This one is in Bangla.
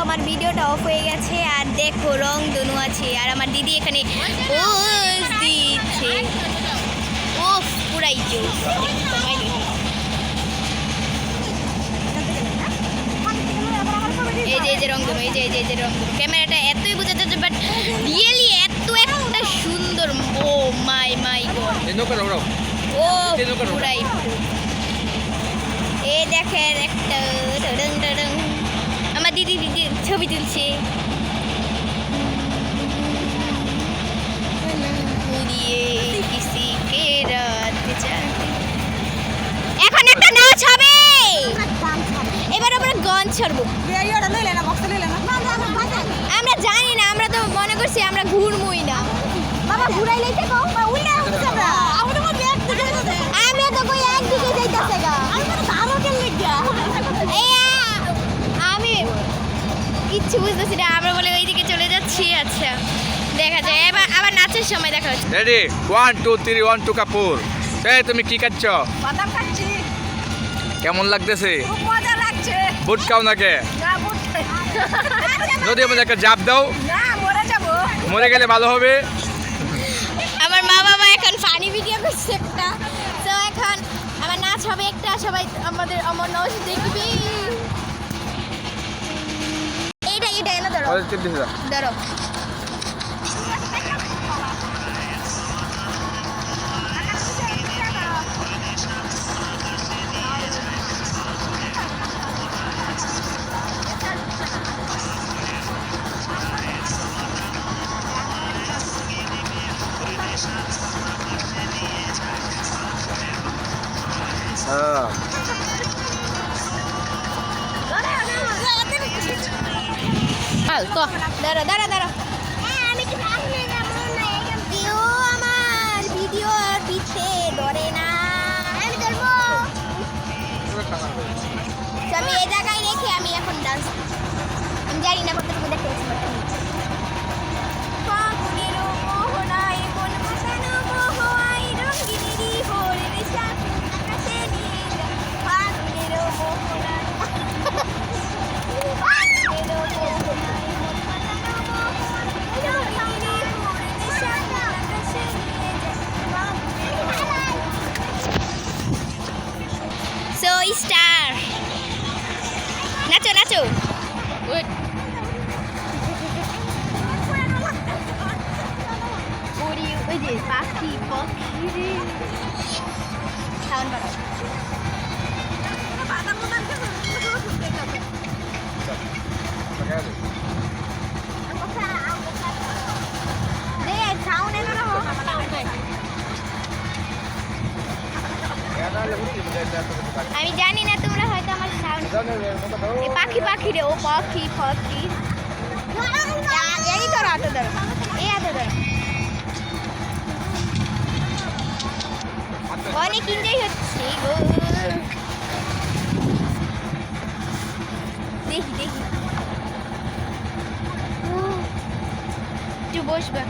আমার ভিডিওটা অফ হয়ে গেছে আর দেখো রং ধনু আছে আর আমার দিদি এখানে পোজ দিচ্ছে। ও পুরাই জোস। এই যে রং ধনু, এই যে রং ধনু। ক্যামেরাটা এতই বোঝা যাচ্ছে বাট রিয়েলি এত একটা সুন্দর। ও মাই গড। ও পুরাই এই দেখেন একটা আমার দিদি ছবি তুলছে। এখন একটা নাচ হবে, এবার আমরা গান ছাড়বো। আমরা জানি না, আমরা তো মনে করছি আমরা ঘুরমুই না। বাবা ঘুরাই লাইতে কও বা উল্টা হচ্ছে আমরা। আমরা তো কই একদিকে যাইতাছে গা। আমি কিচ্ছু বুঝতেছি না, আমরা বলে ওইদিকে চলে যাচ্ছি। আচ্ছা দেখা যায়, এবার আবার নাচের সময় দেখা হচ্ছে। রেডি 1 2 3 1 2 কাপুর। এই তুমি কি খাচ্ছ? বাদাম খাচ্ছি। কেমন লাগতেছে? খুব মজা লাগছে। বুট খাও নাকি? না বুট নদীর মধ্যে একটা জাপ দাও, না মরে যাব। মরে গেলে ভালো হবে। আমার মা বাবা এখন ফানি ভিডিও করছে একটা, তো এখন আমার নাচ হবে একটা, সবাই আমাদের আমার নাচ দেখবি। এইটা এনে ধরো ধরো। দাঁড়া আমার ভিডিও পিছে ধরে না। আমি এই জায়গায় রেখে আমি এখন ডান্স, আমি জানি না কতটুকু দেখতে পাচ্ছি। So star, nacho. Good. ওই যে পাখি রে সাউন্ড বাড়াও। আমি জানি না, তোমরা হয়তো আমার সাউন্ড পাখি রে, ও পাখি এই ধরো, হাতে ধরো, এই হাতে ধরো। অনেক এনজয় হচ্ছে গো। দেখি একটু বসবে।